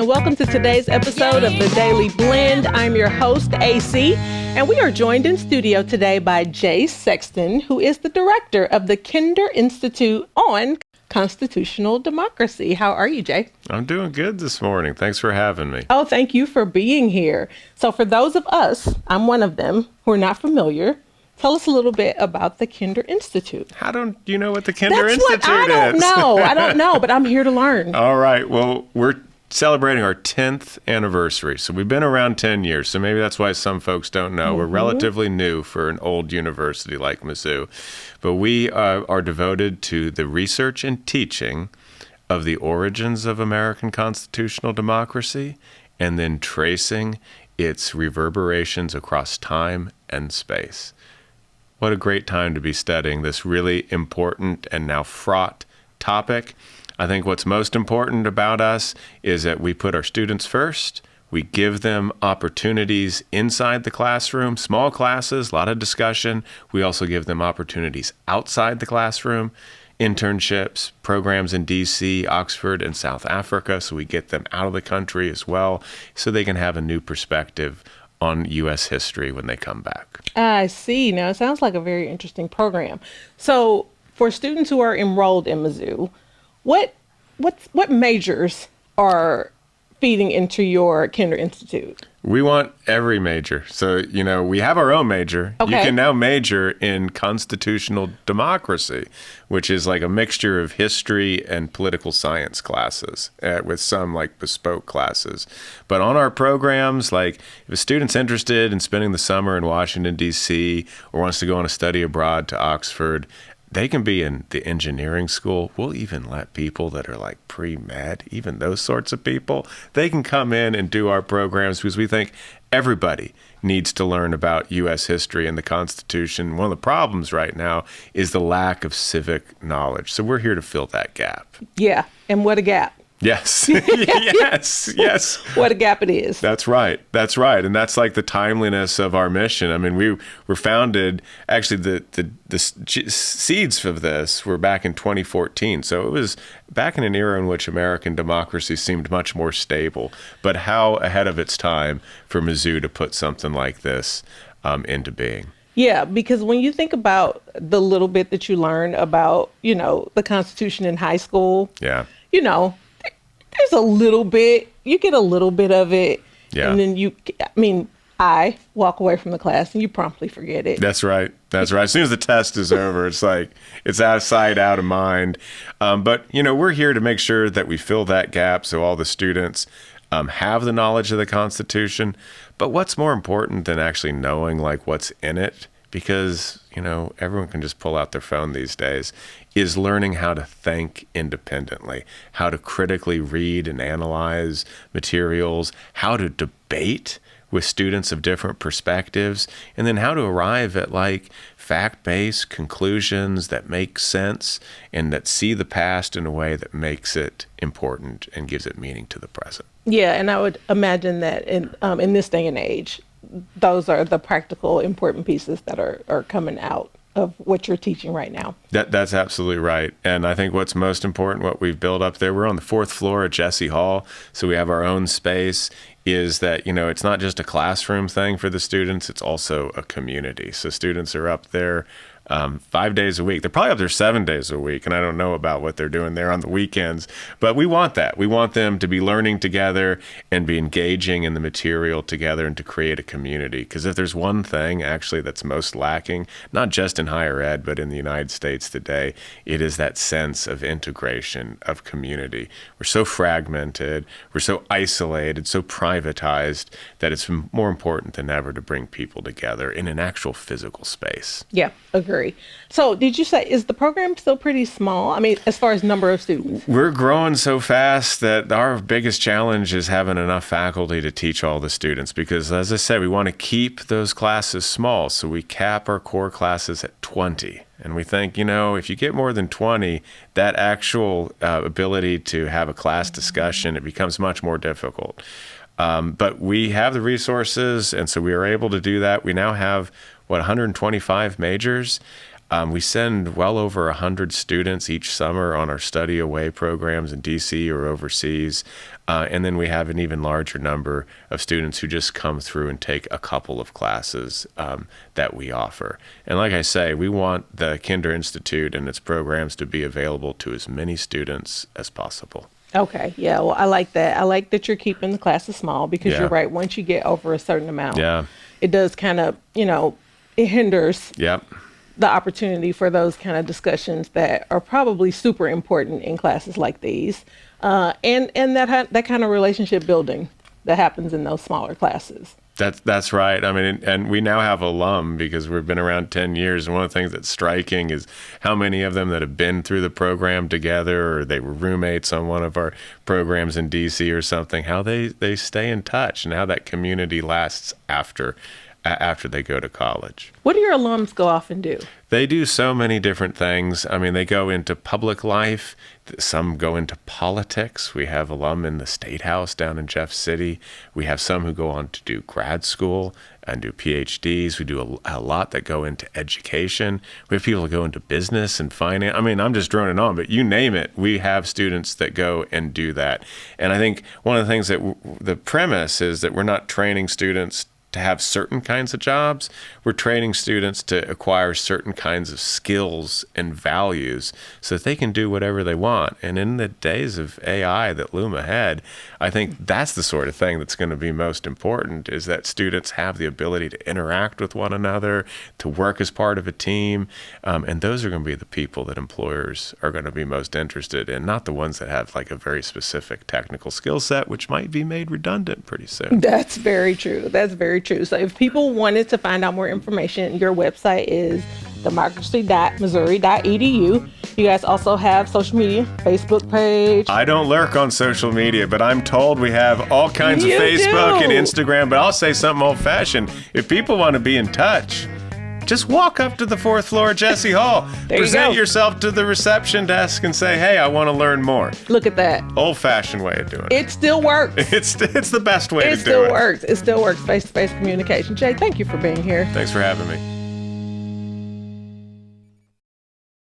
and welcome to today's episode of The Daily Blend. I'm your host, AC, and we are joined in studio today by Jay Sexton, who is the director of the Kinder Institute on Constitutional Democracy. How are you, Jay? I'm doing good this morning. Thanks for having me. Oh, thank you for being here. So for those of us, I'm one of them, who are not familiar, tell us a little bit about the Kinder Institute. How don't you know what the Kinder That's Institute what I don't is? know. I don't know, but I'm here to learn. All right. Well, we're celebrating our 10th anniversary. So we've been around 10 years. So maybe that's why some folks don't know. We're relatively new for an old university like Mizzou. But we are devoted to the research and teaching of the origins of American constitutional democracy and then tracing its reverberations across time and space. What a great time to be studying this really important and now fraught topic. I think what's most important about us is that we put our students first. We give them opportunities inside the classroom, small classes, a lot of discussion. We also give them opportunities outside the classroom, internships, programs in DC, Oxford, and South Africa. So we get them out of the country as well so they can have a new perspective on U.S. history when they come back. I see. Now, it sounds like a very interesting program. So for students who are enrolled in Mizzou, what majors are feeding into your Kinder Institute? We want every major. So, we have our own major. Okay. You can now major in constitutional democracy, which is like a mixture of history and political science classes with some like bespoke classes. But on our programs, like if a student's interested in spending the summer in Washington, D.C., or wants to go on a study abroad to Oxford, they can be in the engineering school. We'll even let people that are like pre-med, even those sorts of people, they can come in and do our programs because we think everybody needs to learn about U.S. history and the Constitution. One of the problems right now is the lack of civic knowledge. So we're here to fill that gap. Yeah, and what a gap. Yes. yes. What a gap it is. That's right. And that's like the timeliness of our mission. I mean, we were founded, actually the seeds of this were back in 2014. So it was back in an era in which American democracy seemed much more stable. But how ahead of its time for Mizzou to put something like this into being. Yeah, because when you think about the little bit that you learn about, the Constitution in high school, there's a little bit, you get a little bit of it, and then I walk away from the class and you promptly forget it. That's right. As soon as the test is over, it's like, it's out of sight, out of mind. But, we're here to make sure that we fill that gap so all the students have the knowledge of the Constitution. But what's more important than actually knowing like what's in it? Because, everyone can just pull out their phone these days, is learning how to think independently, how to critically read and analyze materials, how to debate with students of different perspectives, and then how to arrive at like fact-based conclusions that make sense and that see the past in a way that makes it important and gives it meaning to the present. Yeah, and I would imagine that in this day and age, those are the practical, important pieces that are coming out of what you're teaching right now. That's absolutely right. And I think what's most important, what we've built up there, we're on the 4th floor at Jesse Hall, so we have our own space, is that, it's not just a classroom thing for the students, it's also a community. So students are up there 5 days a week. They're probably up there 7 days a week, and I don't know about what they're doing there on the weekends, but we want that. We want them to be learning together and be engaging in the material together and to create a community. Because if there's one thing actually that's most lacking, not just in higher ed, but in the United States today, it is that sense of integration, of community. We're so fragmented, we're so isolated, so privatized that it's more important than ever to bring people together in an actual physical space. Yeah, agree. So did you say, is the program still pretty small? I mean, as far as number of students? We're growing so fast that our biggest challenge is having enough faculty to teach all the students because, as I said, we want to keep those classes small. So we cap our core classes at 20. And we think, if you get more than 20, that actual ability to have a class discussion, it becomes much more difficult. But we have the resources, and so we are able to do that. We now have 125 majors. We send well over 100 students each summer on our study away programs in DC or overseas. And then we have an even larger number of students who just come through and take a couple of classes that we offer. And like I say, we want the Kinder Institute and its programs to be available to as many students as possible. Okay. Yeah. Well, I like that. I like that you're keeping the classes small because you're right. Once you get over a certain amount, it does kind of, it hinders the opportunity for those kind of discussions that are probably super important in classes like these. And that kind of relationship building that happens in those smaller classes. That's right. I mean, and we now have alum because we've been around 10 years. And one of the things that's striking is how many of them that have been through the program together, or they were roommates on one of our programs in DC or something, how they stay in touch and how that community lasts after they go to college. What do your alums go off and do? They do so many different things. I mean, they go into public life. Some go into politics. We have alum in the State House down in Jeff City. We have some who go on to do grad school and do PhDs. We do a lot that go into education. We have people that go into business and finance. I mean, I'm just droning on, but you name it, we have students that go and do that. And I think one of the things that the premise is that we're not training students to have certain kinds of jobs. We're training students to acquire certain kinds of skills and values so that they can do whatever they want. And in the days of AI that loom ahead, I think that's the sort of thing that's going to be most important, is that students have the ability to interact with one another, to work as part of a team. And those are going to be the people that employers are going to be most interested in, not the ones that have like a very specific technical skill set, which might be made redundant pretty soon. That's very true. That's very true. So if people wanted to find out more information, your website is democracy.missouri.edu. You guys also have social media, Facebook page. I don't lurk on social media, but I'm told we have all kinds of Facebook and Instagram. But I'll say something old-fashioned. If people want to be in touch, just walk up to the 4th floor of Jesse Hall. Present yourself to the reception desk and say, hey, I want to learn more. Look at that. Old-fashioned way of doing it. It still works. It's the best way to do it. It still works. It still works. Face-to-face communication. Jay, thank you for being here. Thanks for having me.